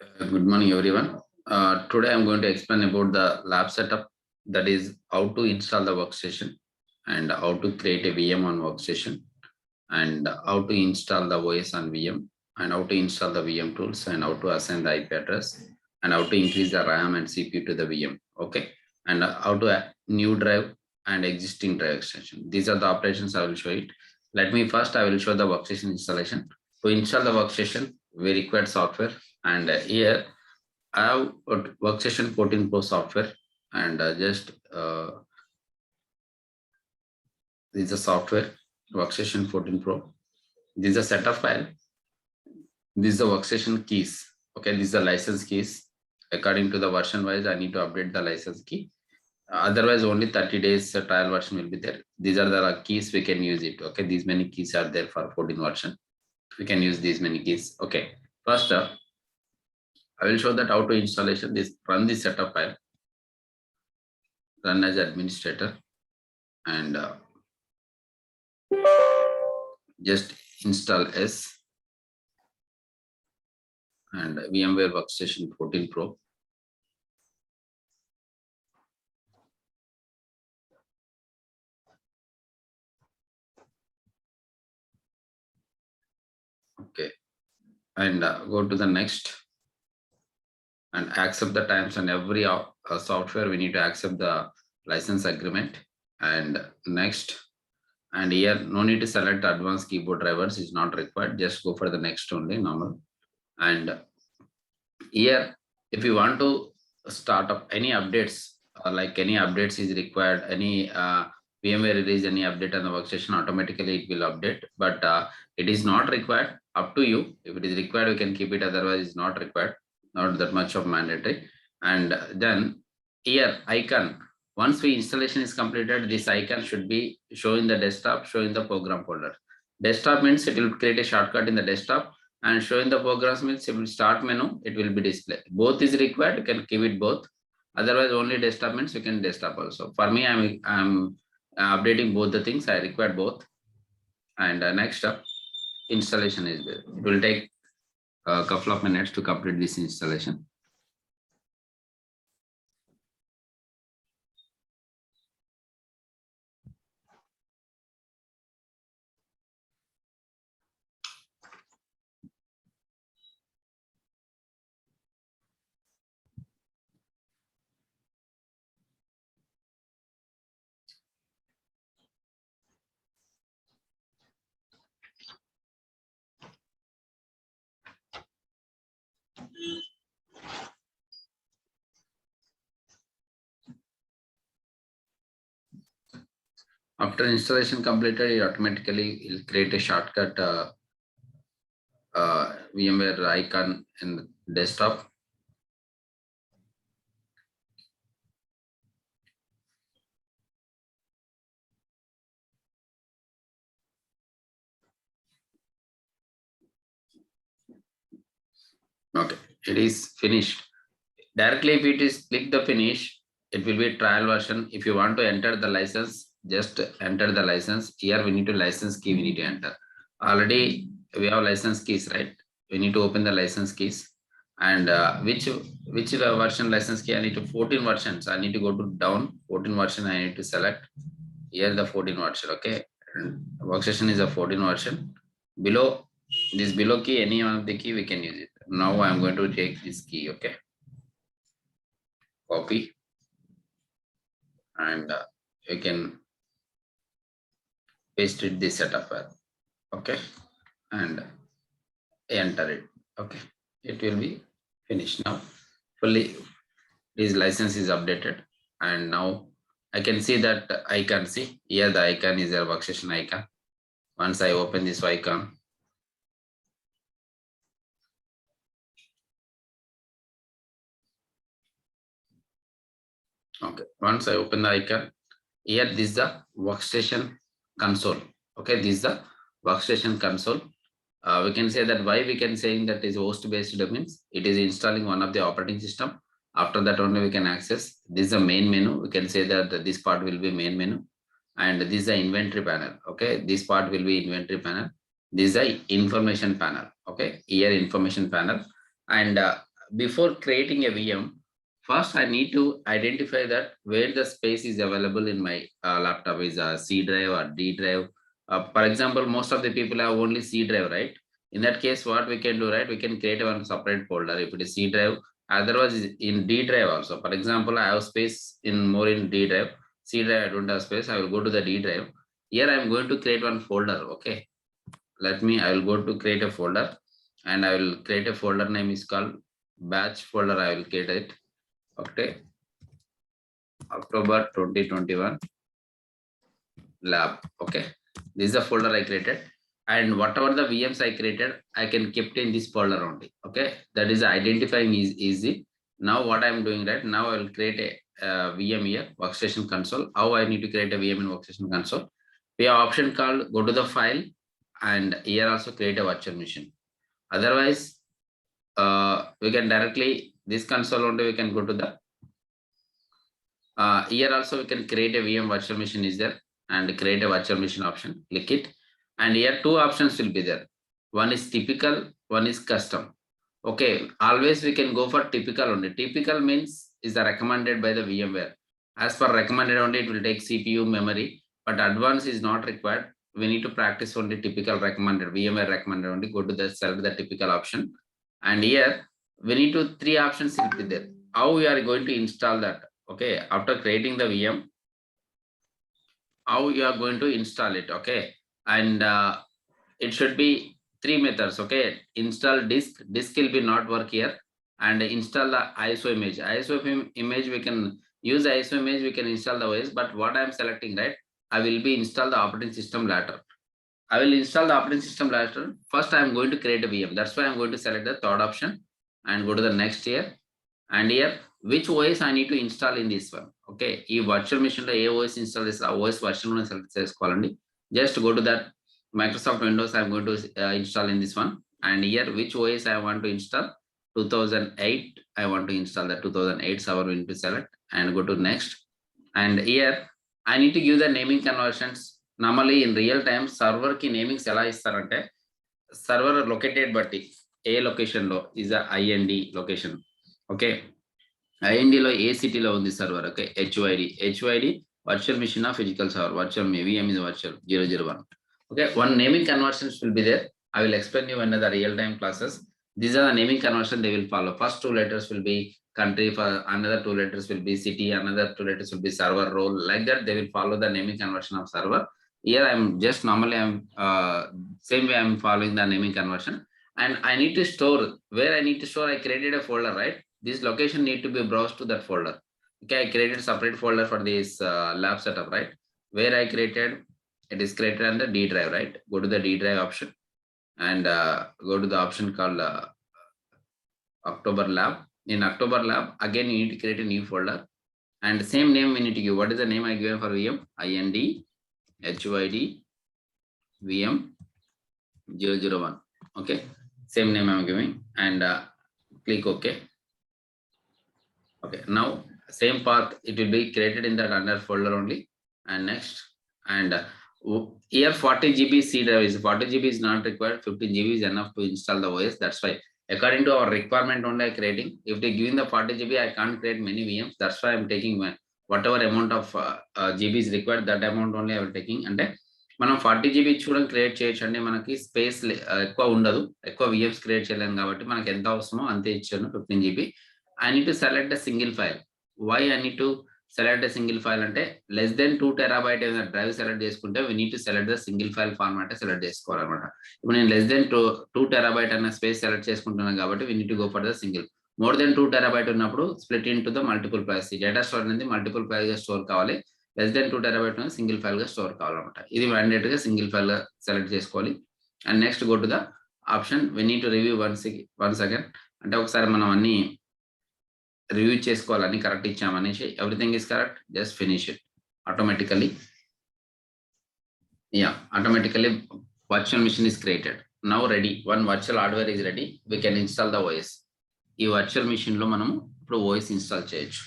Good morning, everyone. Today I'm going to explain about the lab setup, that is how to install the workstation and how to create a VM on workstation and how to install the OS on VM and how to install the VM tools and how to assign the IP address and how to increase the RAM and CPU to the VM. Okay. And how to add new drive and existing drive extension. These are the operations I will show it. I will show the workstation installation. To install the workstation, we require software, and here I have Workstation 14 Pro software, and this is the software Workstation 14 Pro. This is a setup file. This is the workstation keys. Okay, these are license keys. According to the version wise, I need to update the license key. Otherwise, only 30 days trial version will be there. These are the keys we can use it. Okay, these many keys are there for 14 version. We can use these many keys. Okay, first I will show that how to installation. This run this setup file, run as administrator, and just install S and VMware Workstation 14 Pro. Okay, and go to the next and accept the terms, and every software we need to accept the license agreement. And next, and here no need to select advanced keyboard drivers, is not required, just go for the next only, normal. And here if you want to start up any updates, like any updates is required, any VMware release any update on the workstation, automatically it will update, but it is not required, up to you. If it is required, we can keep it, otherwise it's not required, not that much of mandatory. And then here icon, once the installation is completed, this icon should be showing the desktop, showing the program folder. Desktop means it will create a shortcut in the desktop, and showing the programs means it will start menu, it will be displayed. Both is required, you can keep it both. Otherwise only desktop means you can desktop also. For me, I'm updating both the things, I require both. And next up, installation is there. It will take a couple of minutes to complete this installation. After installation completed, it automatically will create a shortcut VMware icon in the desktop. Okay, it is finished. Directly, if it is click the finish, it will be trial version. If you want to enter the license, just enter the license. Here we need to license key, we need to enter. Already we have license keys, right? We need to open the license keys, and which version license key I need to, 14 versions. I need to go to down 14 version. I need to select here the 14 version. Okay, and workstation is a 14 version. Below this below key, any one of the key we can use it. Now I'm going to take this key. Okay, copy, and you can paste it this setup file. Okay, and enter it. Okay, it will be finished now. Fully this license is updated, and now I can see that icon. See here, the icon is a workstation icon. Once I open this icon, okay, once I open the icon, here this is the workstation console. Okay, this is the workstation console. We can say that why we can saying that is host based domains. It is installing one of the operating system. After that only we can access. This is the main menu. We can say that this part will be main menu, and this is the inventory panel. Okay, this part will be inventory panel. This is the information panel. Okay, here information panel, and before creating a VM, first I need to identify that where the space is available in my laptop is a C drive or D drive. For example, most of the people have only C drive, right? In that case, what we can do, right? We can create one separate folder if it is C drive. Otherwise, in D drive also. For example, I have space in more in D drive. C drive, I don't have space. I will go to the D drive. Here, I am going to create one folder. Okay. I will go to create a folder, and I will create a folder name is called batch folder. I will create it. Okay. October 2021 lab. Okay. This is the folder I created. And whatever the VMs I created, I can keep in this folder only. Okay. That is identifying is easy. Now what I'm doing right now, I will create a VM here, workstation console. How I need to create a VM in workstation console? We have option called go to the file, and here also create a virtual machine. Otherwise, we can directly this console only we can go to the here also we can create a VM virtual machine is there, and create a virtual machine option, click it, and here two options will be there. One is typical, one is custom. Okay, always we can go for typical only. Typical means is the recommended by the VMware. As per recommended only, it will take CPU memory, but advanced is not required. We need to practice only typical recommended, VMware recommended only. Go to the select the typical option, and here we need to three options will be there. How we are going to install that? Okay, after creating the VM, how you are going to install it? Okay, and it should be three methods. Okay, install disk will be not work here, and install the ISO image. Image we can use ISO image, we can install the OS, but what I am selecting, right, I will be install the operating system later. I will install the operating system later. First I am going to create a VM. That's why I'm going to select the third option and go to the next here, and here which OS I need to install in this one. Okay, ఈ virtual machine లో ఏ OS install చేస్తే ఆ OS version లో select చేసుకోవాలండి. Just go to that Microsoft Windows. I'm going to install in this one, and here which OS I want to install. 2008 I want to install the 2008 server. We need to select and go to next, and here I need to give the naming conversions. Normally in real time server ki namings ఎలా ఇస్తారంటే server located బట్టి ఏ location లో is a IND location. Okay, IND లో ఏ సిటీలో ఉంది server. Okay, HYD virtual machine of physical server, virtual VM is virtual 001. Okay, one naming conversions will be there. I will explain you in the real time classes. These are the naming conversion they will follow. First two letters will be country, for another two letters will be city, another two letters will be server role. Like that they will follow the naming conversion of server. Here I'm just normally I'm same way I'm following the naming conversion, and I need to store where I need to store. I created a folder, right? This location need to be browsed to that folder. Okay, I created separate folder for this lab setup, right? Where I created, it is created under D drive, right? Go to the D drive option, and go to the option called October lab. In October lab, again you need to create a new folder, and the same name we need to give. What is the name I given for VM? IND HYD VM 001. Okay, same name I'm giving, and click OK. Okay, now same path it will be created in that under folder only, and next, and here 40 GB C drive is 40 GB is not required. 15 GB is enough to install the OS. That's why according to our requirement only I creating. If they giving the 40 GB, I can't create many VMs. That's why I'm taking whatever amount of GB is required, that amount only I will taking. అంటే మనం 40 GB చూడడం create చేయొచ్చు అండి. మనకి space ఎక్కువ ఉండదు, ఎక్కువ VMs create చేయలేము కాబట్టి మనకి ఎంత అవసరమో అంతే ఇచ్చాను 15 GB. I need to select a single file. Why I need to select a single file అంటే less than 2 terabyte ఏదైనా డ్రైవ్ సెలెక్ట్ చేసుకుంటే we need to select the single file format select చేసుకోవాలన్నమాట. ఇప్పుడు నేను less than 2 terabyte అన్న space select చేసుకుంటున్నాను కాబట్టి we need to go for the single. More than 2 terabyte ఉన్నప్పుడు split into the multiple files. Data store అనేది multiple file గా store కావాలి. less than 2 terabyte అనేది సింగిల్ ఫైల్ గా స్టోర్ కావాలన్నమాట. ఇది మ్యాండేట్ గా సింగిల్ ఫైల్ గా సెలెక్ట్ చేసుకోవాలి. And next go to the option. we need to review once again. అంటే ఒకసారి మనం అన్ని రివ్యూ చేసుకోవాలని కరెక్ట్ ఇచ్చామనేసి everything is correct, just finish it automatically. Automatically virtual machine is created. Now ready, one virtual hardware is ready. We can install the OS. ఈ virtual machine లో మనం ఇప్పుడు ఓఎస్ ఇన్స్టాల్ చేయొచ్చు.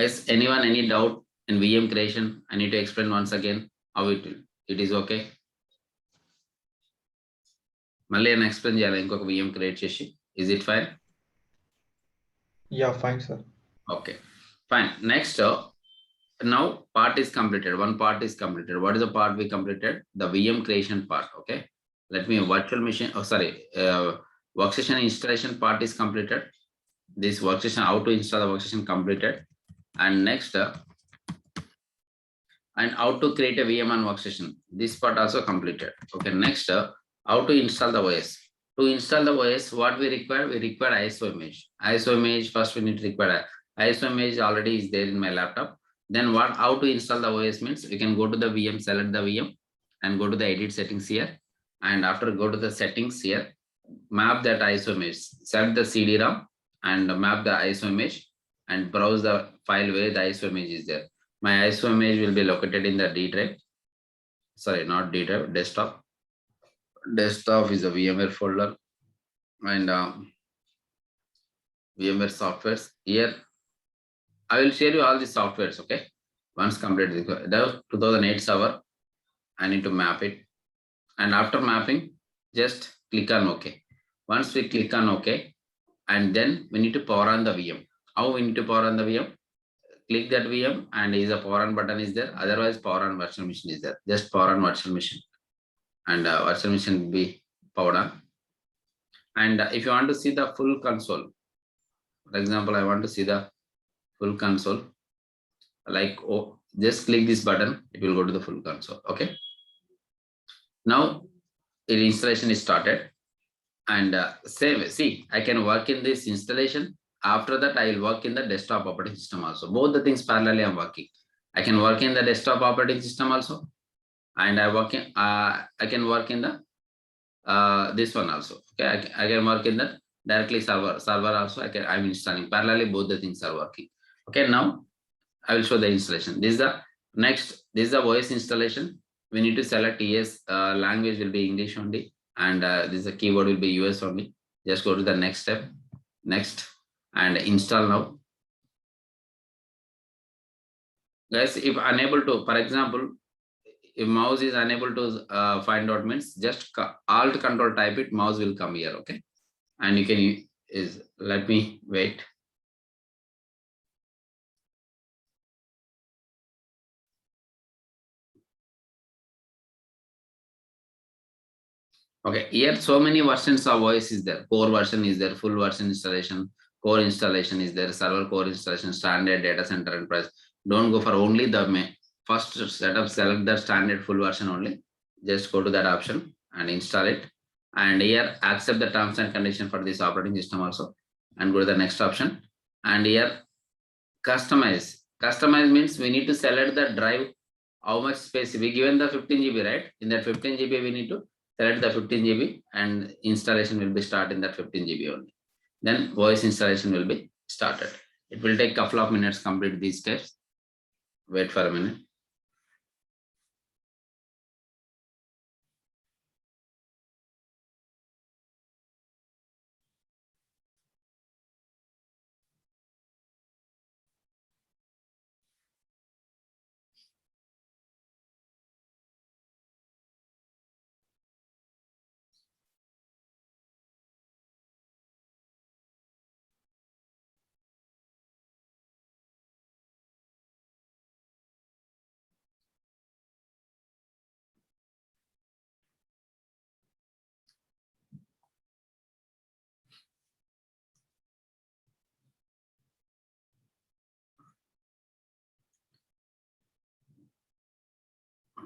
Yes, anyone any doubt in VM creation? I need to explain once again how it is okay. మళ్ళీ నేను explain చేయాలి ఇంకొక VM create చేసి. Is it fine? Yeah, fine, sir. Okay, fine. Next, now part is completed. One part is completed. What is the part we completed? The VM creation part. Okay. Let me virtual machine. Oh, sorry. Workstation installation part is completed. This workstation, how to install the workstation completed. And next, and how to create a VM on workstation. This part also completed. Okay. Next, how to install the OS. To install the OS, what we require? We require ISO image. ISO image, first we need to require ISO image already is there in my laptop. Then what? How to install the OS means we can go to the VM, select the VM, and go to the edit settings here. And after go to the settings here, map that ISO image, select the CD-ROM and map the ISO image and browse the file where the ISO image is there. My ISO image will be located in the D drive. Sorry, not D drive, desktop. Desktop is a VMware folder and VMware softwares. Here, I will share you all the softwares, okay? Once completed, the 2008 server, I need to map it. And after mapping, just click on OK. Once we click on OK, and then we need to power on the VM. How we need to power on the VM? Click that VM and is a power on button is there. Otherwise, power on virtual machine is there. Just power on virtual machine and virtual machine will be powered on. And if you want to see the full console, for example, I want to see the full console, like oh, just click this button, it will go to the full console. Okay. Now the installation is started and same, see, I can work in this installation. After that, I will work in the desktop operating system also. Both the things parallelly I'm working. I can work in the desktop operating system also, and I can work in the this one also. Okay, I can work in the directly server also. I'm installing parallelly. Both the things are working. Okay, now I will show the installation. This is the next. This is the voice installation. We need to select ES language will be English only, and this is the keyboard will be US only. Just go to the next step, next, and install now. Guys, if unable to, for example, if mouse is unable to find out means just Alt Control type it. Mouse will come here. Okay, and you can is let me wait. Okay, here so many versions of voice is there. Core version is there, full version installation, core installation is there, server core installation, standard, data center enterprise. Don't go for only the first setup, select the standard full version only. Just go to that option and install it. And here accept the terms and condition for this operating system also. And go to the next option. And here customize. Customize means we need to select the drive, how much space we given the 15 GB, right? In that 15 GB, we need to select the 15 GB and installation will be start in that 15 GB only. Then voice installation will be started. It will take a couple of minutes complete these steps. Wait for a minute.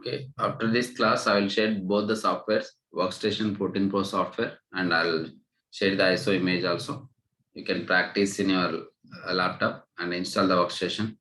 Okay. After this class, I will share both the softwares, Workstation 14 Pro software, and I'll share the ISO image also. You can practice in your laptop and install the Workstation.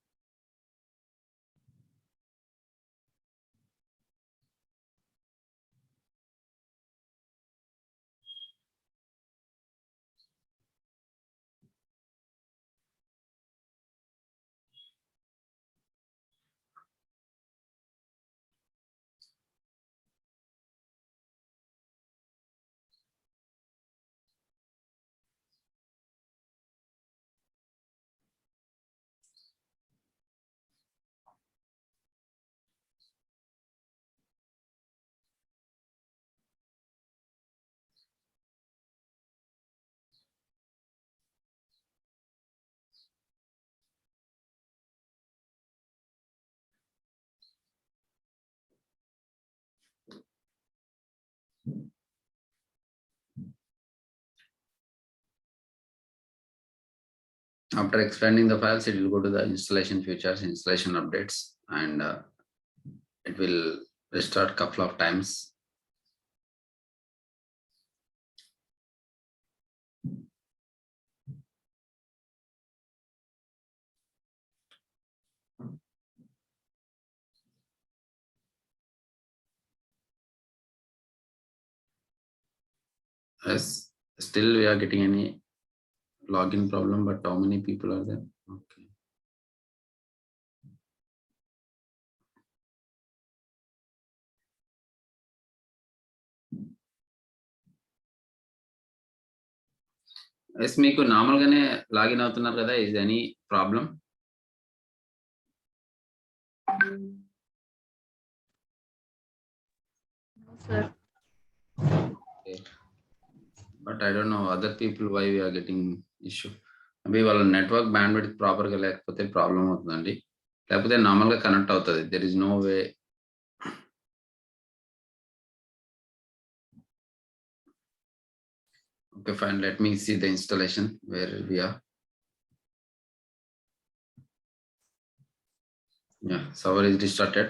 After expanding the files, it will go to the installation features, installation updates, and it will restart couple of times. Yes, still we are getting any login problem, but how many people are there? Okay. Yes మీకు నార్మల్గానే login అవుతున్నారు కదా, is any problem? No, sir. But I don't know other people why we are getting issue. Maybe వాళ్ళ network bandwidth ప్రాపర్గా లేకపోతే problem అవుతుందండి, లేకపోతే నార్మల్గా కనెక్ట్ అవుతుంది. There is no way. Okay, fine. Let me see the installation where we are. Yeah, server is restarted.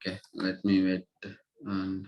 Okay, let me wait. And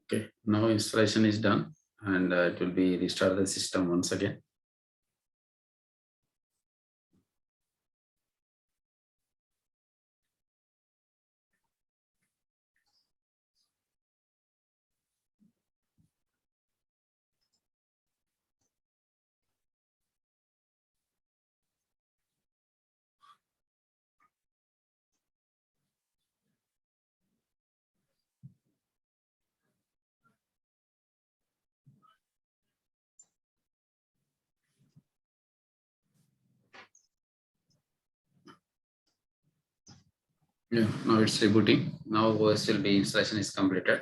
okay, now installation is done, and it will be restart the system once again. Yeah, now it's rebooting. Now OS will be installation is completed.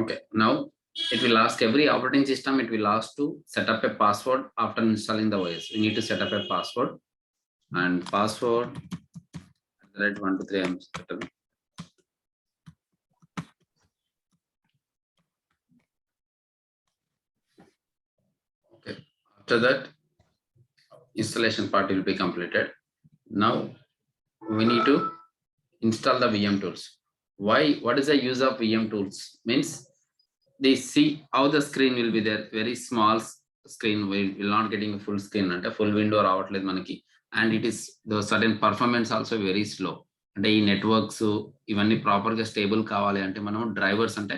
Okay, now it will ask every operating system, it will ask to set up a password after installing the OS. We need to set up a password, and password at 123 I'm setting. Okay, after that installation part will be completed. Now we need to install the VM tools. Why? What is the use of VM tools? Means they see how the screen will be there. Very small screen, will not getting a full screen and a full window రావట్లేదు మనకి, and it is the certain performance also very slow. అంటే ఈ networks ఇవన్నీ proper గా stable కావాలి అంటే మనం drivers అంటే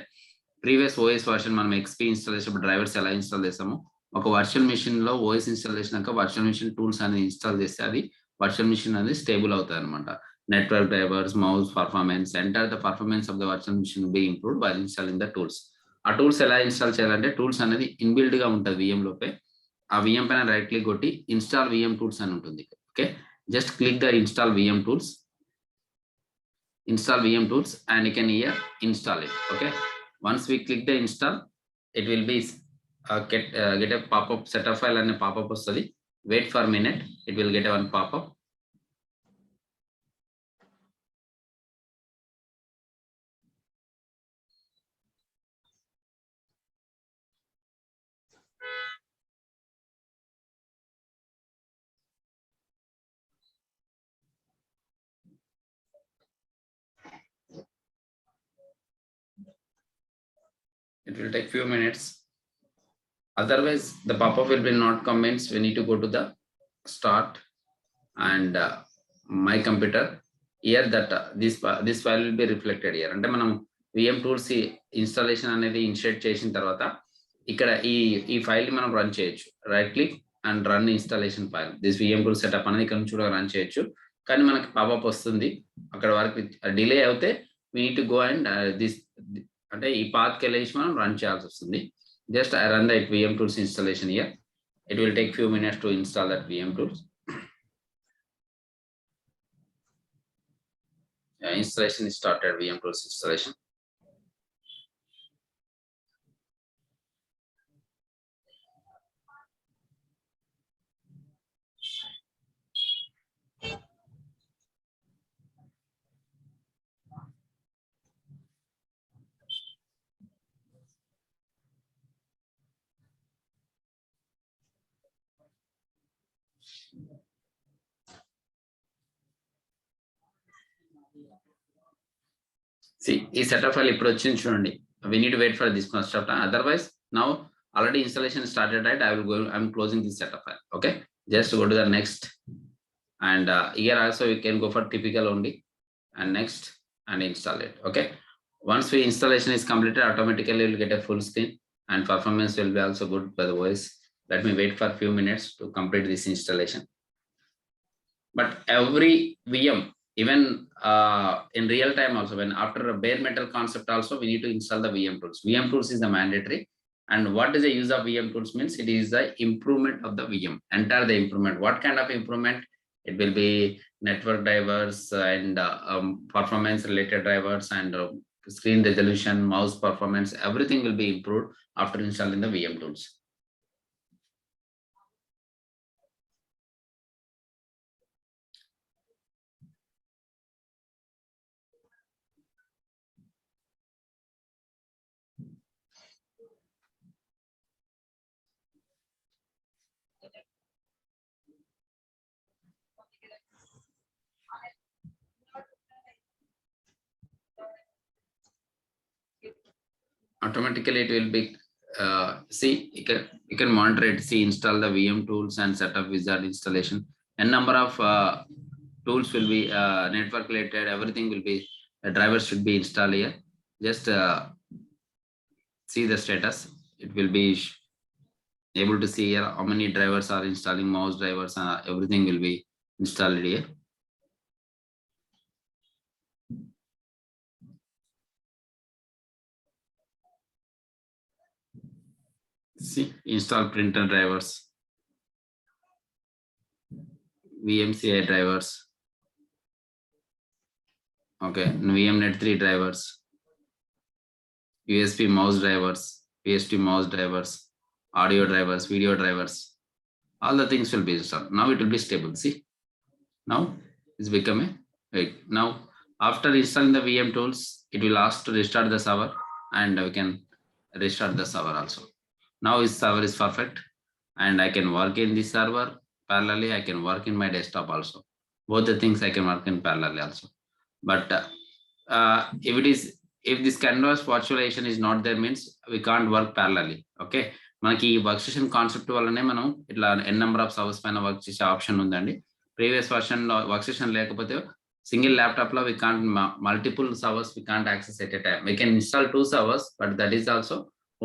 ప్రీవియస్ ఓఎస్ వర్షన్ మనం ఎక్స్పీ ఇన్స్టాల్ చేసినప్పుడు డ్రైవర్స్ ఎలా ఇన్స్టాల్ చేస్తామో ఒక వర్చువల్ మిషన్ లో ఓఎస్ ఇన్స్టాల్ చేసినాక వర్చువల్ మిషన్ టూల్స్ అనేది ఇన్స్టాల్ చేస్తే అది వర్చువల్ మిషన్ అనేది స్టేబుల్ అవుతుంది అనమాట. Network drivers, mouse performance, enter the performance of the virtual machine be improved by installing the tools. ఆ టూల్స్ ఎలా ఇన్స్టాల్ చేయాలంటే టూల్స్ అనేది ఇన్బిల్డ్ గా ఉంటుంది విఎం లోపే. ఆ విఎం పైన రైట్ క్లిక్ కొట్టి ఇన్స్టాల్ విఎం టూల్స్ అని ఉంటుంది. Okay, just click the install VM tools, install VM tools, and you can here install it. Okay, once we click the install, it will be get a pop-up setup file and a pop-up వస్తుంది. Wait for a minute, it will get a one pop-up. It will take few minutes. Otherwise the pop-up will be not come. Means we need to go to the start and my computer. Here that this file will be reflected here. అంటే మనం VM tools installation అనేది ఇన్స్టేట్ చేసిన తర్వాత ఇక్కడ ఈ file ని మనం run చేయొచ్చు. Right click and run installation file. This VM tool setup అనేది ఇక్కడ నుంచి కూడా రన్ చేయొచ్చు. కానీ మనకి పాపప్ వస్తుంది అక్కడ వరకు డిలే అవుతే we need to go and this అంటే ఈ పాత్ కి వెళ్ళేసి మనం రన్ చేయాల్సి వస్తుంది. Just I run the VM tools installation here. It will take few minutes to install that VM tools. Installation is started. VM tools installation. See, ఈ setup file ఇప్పుడు వచ్చింది చూడండి. We need to wait for this much of time. Otherwise, now already installation started, right? I'm closing this setup file. Okay, just go to the next, and here also we can go for typical only, and next, and install it. Okay, once we installation is completed, automatically you will get a full screen, and performance will be also good by the voice. Let me wait for a few minutes to complete this installation. But every VM, even in real time also, when after a bare metal concept also, we need to install the VM tools. VM tools is the mandatory. And what is the use of VM tools means? It is the improvement of the VM. Enter the improvement. What kind of improvement? It will be network drivers and performance related drivers and screen resolution, mouse performance, everything will be improved after installing the VM tools. Automatically it will be see, you can monitor it. See, install the VM tools and set up wizard installation, and number of tools will be network related, everything will be drivers should be installed here. Just see the status. It will be able to see here how many drivers are installing, mouse drivers, everything will be installed here. See, install printer drivers, VMCI drivers, okay, VMnet 3 drivers, USB mouse drivers, PST mouse drivers, audio drivers, video drivers, all the things will be installed. Now it will be stable. See, now it's become a wait. Now after installing the VM tools, it will ask to restart the server, and we can restart the server also. Now this server is perfect, and I can work in this server parallelly. I can work in my desktop also. Both the things I can work in parallelly also. But if this canvas virtualization is not there, means we can't work parallelly. Okay, మనకి ఈ work station concept వల్లనే మనం ఇట్లా N number of servers పైన work చేసే option ఉందండి. Previous version లో workstation లేకపోతే సింగిల్ ల్యాప్టాప్ లో we can't multiple servers we can't access at a time. We can install 2 servers, but that is also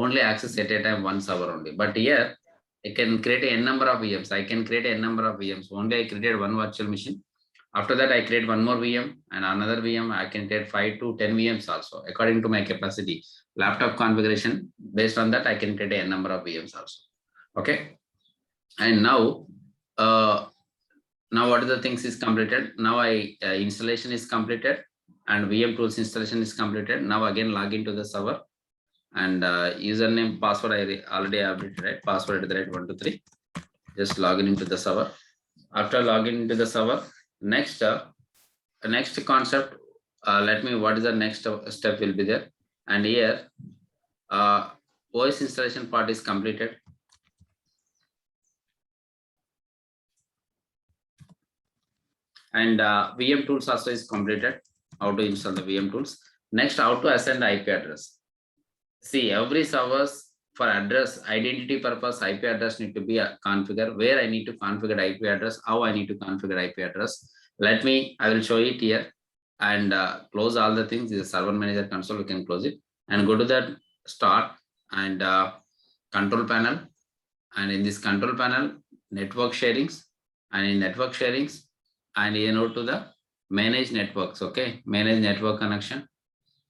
only access at a time 1 server only. But here I can create a n number of VMs. I can create a n number of VMs. Only I created one virtual machine. After that, I create one more VM and another VM. I can create 5 to 10 VMs also according to my capacity. Laptop configuration, based on that, I can create a number of VMs also. Okay. And now, what are the things is completed? Now installation is completed and VM tools installation is completed. Now again log into the server and username, password I already have it, right? Password at the rate 123. Just log into the server. After logging into the server, next concept, let me, what is the next step will be there. And here OS installation part is completed. And VM tools also is completed. How to install the VM tools. Next, how to assign the IP address. See, every servers for address identity purpose IP address need to be configured. Where I need to configure IP address, how I need to configure IP address. I will show it here and close all the things. This is server manager console. We can close it and go to the start and control panel. And in this control panel, network sharings, and in network sharings, and to the manage networks. Okay, manage network connection.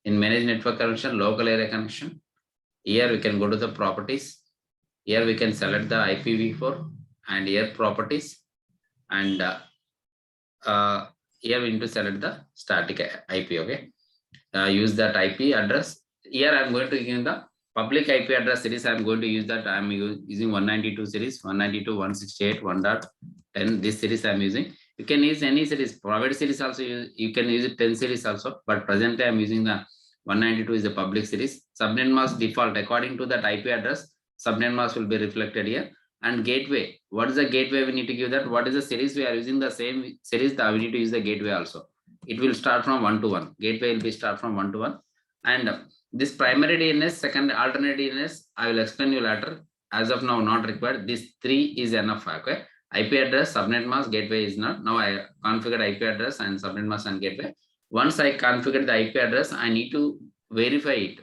In manage network connection, local area connection. Here we can go to the properties. Here we can select the IPv4 and here properties, and here we need to select the static IP. Okay, use that IP address. Here I'm going to give the public IP address series. I'm going to use that. I'm using 192 series, 192.168.1.10. This series I'm using. You can use any series. Private series also you can use it 10 series also. But presently I'm using the 192 is the public series. Subnet mask default according to that IP address. Subnet mask will be reflected here. And gateway. What is the gateway? We need to give that. What is the series we are using? The same series that we need to use the gateway also. It will start from 1 to 1. Gateway will be start from 1 to 1. And this primary DNS, second alternate DNS, I will explain you later. As of now, not required. This 3 is enough. Okay. IP address, subnet mask, gateway is not. Now I configured IP address and subnet mask and gateway. Once I configure the IP address, I need to verify it.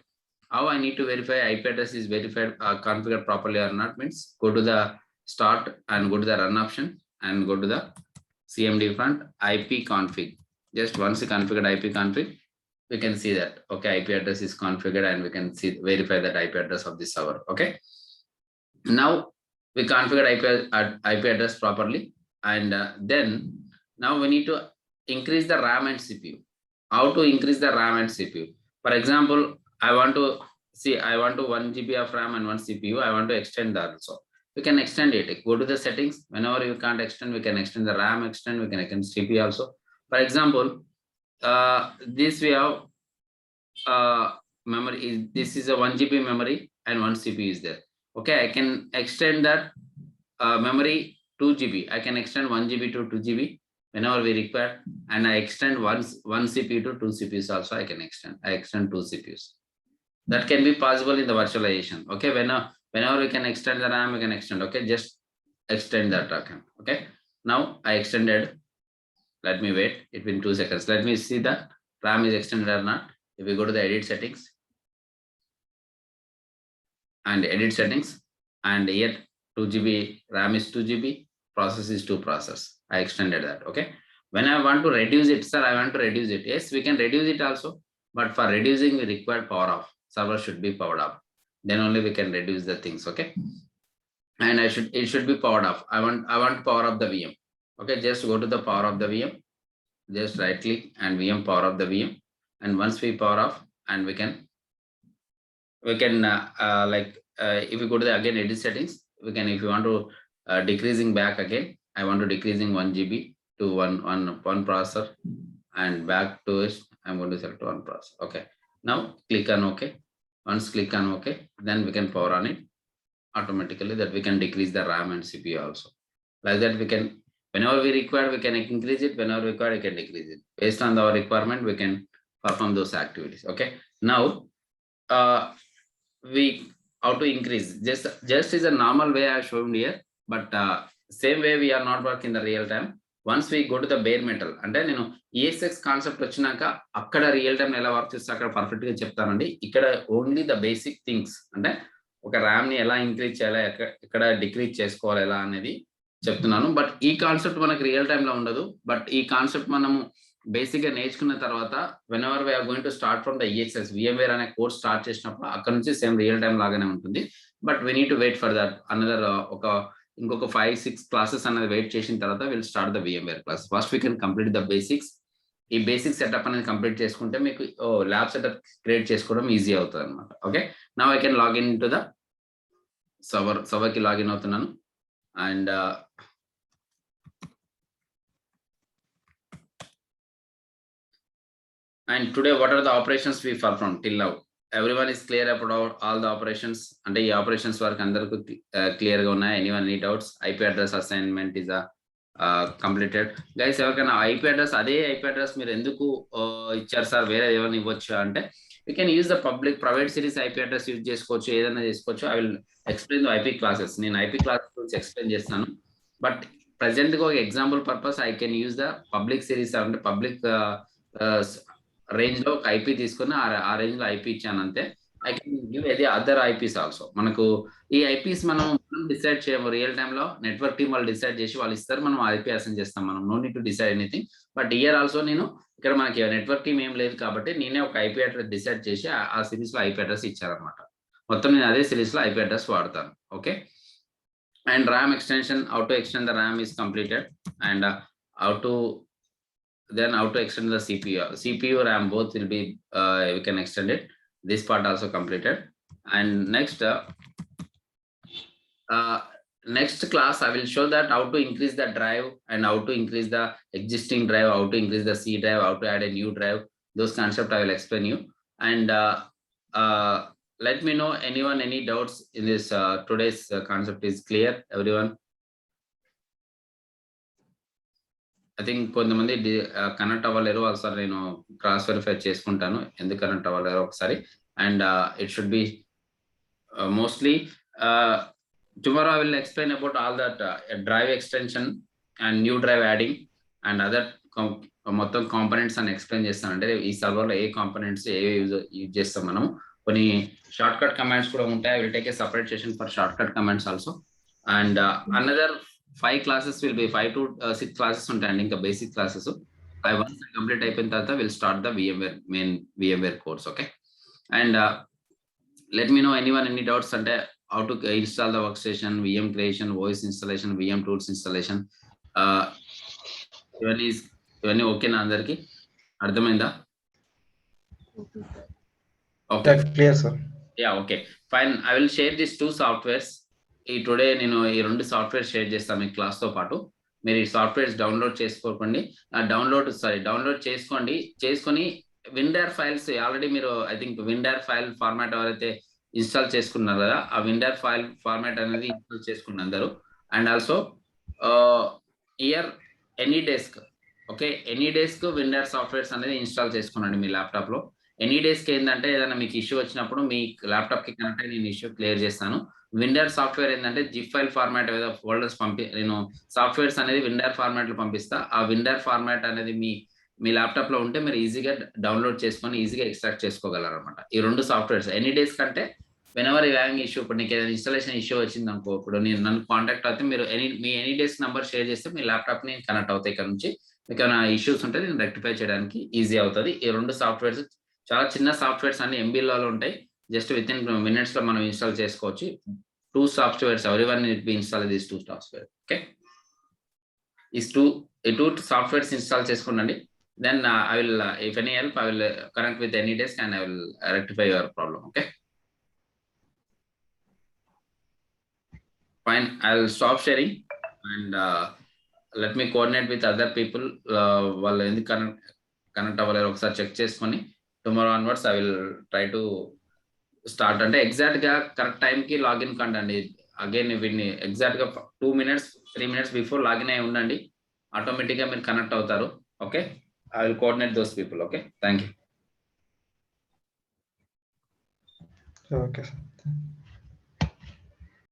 How I need to verify IP address is verified, configured properly or not, means go to the start and go to the run option and go to the CMD front IP config. Just once you configured IP config, we can see that, okay, IP address is configured and we can see, verify that IP address of this server. Okay. Now we configured IP address properly. And then now we need to increase the RAM and CPU. How to increase the RAM and CPU? For example, I want to 1 GB of RAM and 1 CPU. I want to extend that also. We can extend it. Go to the settings. Whenever you can't extend, we can extend the RAM, we can extend CPU also. For example, this we have memory is, this is a 1 GB memory and 1 CPU is there. Okay, I can extend that memory 2 GB. I can extend 1 GB to 2 GB whenever we require, and I extend one CPU to 2 CPUs also. I extend 2 CPUs. That can be possible in the virtualization. Okay, whenever we can extend the RAM, we can extend. Okay, just extend that. Okay, now I extended. Let me wait. It will be 2 seconds. Let me see that RAM is extended or not. If we go to the edit settings and edit settings, and here 2 GB RAM is 2 GB, process is 2 process. I extended that. Okay, when I want to reduce it, sir, I want to reduce it. Yes, we can reduce it also, but for reducing we require power off. Server should be powered off, then only we can reduce the things. Okay, and it should be powered off. I want power of the VM. Okay, just go to the power of the VM, just right click and VM, power of the VM, and once we power off, and we can we can if you go to the again edit settings, we can, if you want to decreasing back again, I want to decreasing 1 GB to one processor, and back to it, I'm going to select one processor. Okay, now click on OK. Once click on OK, then we can power on it automatically, that we can decrease the RAM and CPU also. Like that, we can, whenever we require, we can increase it, whenever required, we can decrease it. Based on our requirement, we can perform those activities. Okay, now we how to increase, just is a normal way I shown here, but same way we are not working the real time. Once we go to the bare metal, అంటే నేను ESX concept వచ్చినాక అక్కడ real time ఎలా work చేస్తే అక్కడ perfect గా చెప్తానండి. ఇక్కడ ఓన్లీ ద బేసిక్ థింగ్స్, అంటే ఒక ర్యామ్ ని ఎలా ఇంక్రీజ్ చేయాలి, ఎక్కడ డిక్రీజ్ చేసుకోవాలి ఎలా అనేది చెప్తున్నాను. బట్ ఈ కాన్సెప్ట్ మనకి రియల్ టైమ్ లో ఉండదు. బట్ ఈ కాన్సెప్ట్ మనము బేసిక్ గా నేర్చుకున్న తర్వాత, whenever we are going to start from the ESX VMware అనే కోర్స్ స్టార్ట్ చేసినప్పుడు అక్కడ నుంచి సేమ్ రియల్ టైం లాగానే ఉంటుంది. But we need to wait for that another ఇంకొక 5-6 క్లాసెస్ అనేది వెయిట్ చేసిన తర్వాత will start the VMware class. First we can complete the basics. ఈ బేసిక్ సెటప్ అనేది కంప్లీట్ చేసుకుంటే మీకు ల్యాబ్ సెటప్ క్రియేట్ చేసుకోవడం ఈజీ అవుతుంది అనమాట. Okay, now I can login to the సర్వర్కి login అవుతున్నాను. And today what are the operations we performed till now? Everyone is clear about all the operations, అంటే ఈ operations వరకు అందరికీ క్లియర్ గా ఉన్నాయి. anyone any doubts? IP address assignment is completed. Guys, ఎవరికైనా IP address, అదే IP address మీరు ఎందుకు ఇచ్చారు సార్, వేరే ఏమైనా ఇవ్వచ్చు అంటే, we can use the public private series IP address use చేసుకోవచ్చు, ఏదైనా చేసుకోవచ్చు. I will explain the IP classes. నేను IP classes గురించి ఎక్స్ప్లెయిన్ చేస్తాను. బట్ ప్రెసెంట్ గా ఒక example purpose I can use the public series, అంటే పబ్లిక్ రేంజ్ లో ఒక IP తీసుకుని ఆ రేంజ్ లో IP ఇచ్చాను అంతే. ఐ కెన్ గివ్ ఎది అదర్ IPs ఆల్సో. మనకు ఈ IPs మనం డిసైడ్ చేయము రియల్ టైమ్ లో, నెట్వర్క్ టీమ్ వాళ్ళు డిసైడ్ చేసి వాళ్ళు ఇస్తారు, మనం IP అసైన్ చేస్తాం. మనం no need to decide anything. But here also నేను ఇక్కడ మనకి నెట్వర్క్ టీమ్ ఏం లేదు కాబట్టి నేనే ఒక IP అడ్రస్ డిసైడ్ చేసి ఆ సిరీస్ లో IP అడ్రస్ ఇచ్చారనమాట. మొత్తం నేను అదే సిరీస్ లో IP అడ్రస్ వాడతాను. Okay, and RAM extension, how to extend the RAM is completed, and how to extend the CPU RAM, both will be we can extend it. This part also completed. And next class I will show that how to increase the drive, and how to increase the existing drive, how to increase the C drive, how to add a new drive. Those concepts I will explain you. And let me know anyone any doubts in this today's concept is clear everyone? I think కొంతమంది connect అవ్వలేరు, ఒకసారి నేను cross verify చేసుకుంటాను ఎందుకు connect అవ్వలేరు ఒకసారి. And it should be mostly tomorrow I will explain about all that drive extension and new drive adding and other మొత్తం components అని explain చేస్తాను. అంటే ఈ సర్వర్లో ఏ కాంపోనెంట్స్ యూజ్ చేస్తాం మనం. కొన్ని షార్ట్ కట్ కమాండ్స్ కూడా ఉంటాయి. I will take a separate session for shortcut commands also. And another 5 classes will be 5 to 6 classes ఉంటాయండి, ఇంకా బేసిక్ క్లాసెస్. once కంప్లీట్ అయిపోయిన తర్వాత will start the main VMware course. Okay, and let me know anyone any doubts అంటే how to install the workstation, VM creation, voice installation, VM tools installation. ఇవన్నీ ఓకేనా అందరికి? అర్థమైందా? Okay, clear sir. Yeah, okay, fine. I will share this 2 softwares. Today నేను ఈ 2 softwares share చేస్తాను మీ class తో పాటు. మీరు ఈ సాఫ్ట్వేర్స్ డౌన్లోడ్ చేసుకోకండి, డౌన్లోడ్ చేసుకొని విండార్ ఫైల్స్ ఆల్రెడీ మీరు I think WinRAR file format ఎవరైతే ఇన్స్టాల్ చేసుకున్నారు కదా, ఆ విండార్ ఫైల్ ఫార్మాట్ అనేది ఇన్స్టాల్ చేసుకున్న అందరూ. అండ్ ఆల్సో ఇయర్ AnyDesk, okay, AnyDesk WinRAR softwares అనేది ఇన్స్టాల్ చేసుకున్నాండి మీ ల్యాప్టాప్ లో. ఎనీ డేస్కి ఏంటంటే ఏదైనా మీకు ఇష్యూ వచ్చినప్పుడు మీ ల్యాప్టాప్ కి కనెక్ట్ అయ్యి నేను ఇష్యూ క్లియర్ చేస్తాను. విండార్ సాఫ్ట్వేర్ ఏంటంటే జిప్ ఫైల్ ఫార్మాట్ ఏదో ఫోల్డర్స్ నేను సాఫ్ట్వేర్స్ అనేది విండార్ ఫార్మాట్ లో పంపిస్తా. ఆ విండార్ ఫార్మాట్ అనేది మీ ల్యాప్టాప్ లో ఉంటే మీరు ఈజీగా డౌన్లోడ్ చేసుకొని ఈజీగా ఎక్స్ట్రాక్ట్ చేసుకోగలరు అనమాట. ఈ 2 సాఫ్ట్వేర్స్ ఎనీ డేస్ కంటే వెనెవర్ హ్యావింగ్ ఇష్యూ, ఇప్పుడు నీకు ఏదైనా ఇన్స్టాలేషన్ ఇష్యూ వచ్చింది అనుకో, ఇప్పుడు నేను నన్ను కాంటాక్ట్ అయితే మీరు me any days number share చేస్తే మీ ల్యాప్టాప్ ని కనెక్ట్ అవుతాయి. ఇక్కడ నుంచి మీకు ఏమైనా ఇష్యూస్ ఉంటే నేను రెక్టిఫై చేయడానికి ఈజీ అవుతుంది. ఈ 2 సాఫ్ట్వేర్స్ చాలా చిన్న సాఫ్ట్వేర్స్ అన్ని MBలో ఉంటాయి. జస్ట్ విత్ ఇన్ మినిట్స్ లో మనం ఇన్స్టాల్ చేసుకోవచ్చు. 2 softwares, everyone need be install this 2 software. Okay, ఈ 2 సాఫ్ట్వేర్స్ ఇన్స్టాల్ చేసుకోండి. Then I will if any help I will connect with AnyDesk and I will rectify your problem. Okay, Fine, I'll stop sharing and let me coordinate with other people. వాళ్ళు ఎందుకు connect అవ్వలేరు ఒకసారి check చేసుకొని tomorrow onwards I will try to start. అంటే exact గా correct time కి login కండి. Again వీడిని exact గా 2 minutes 3 minutes బిఫోర్ లాగిన్ అయి ఉండండి. ఆటోమేటిక్ గా మీరు కనెక్ట్ అవుతారు. Okay, I will coordinate those people. Okay, thank you. Okay, sir.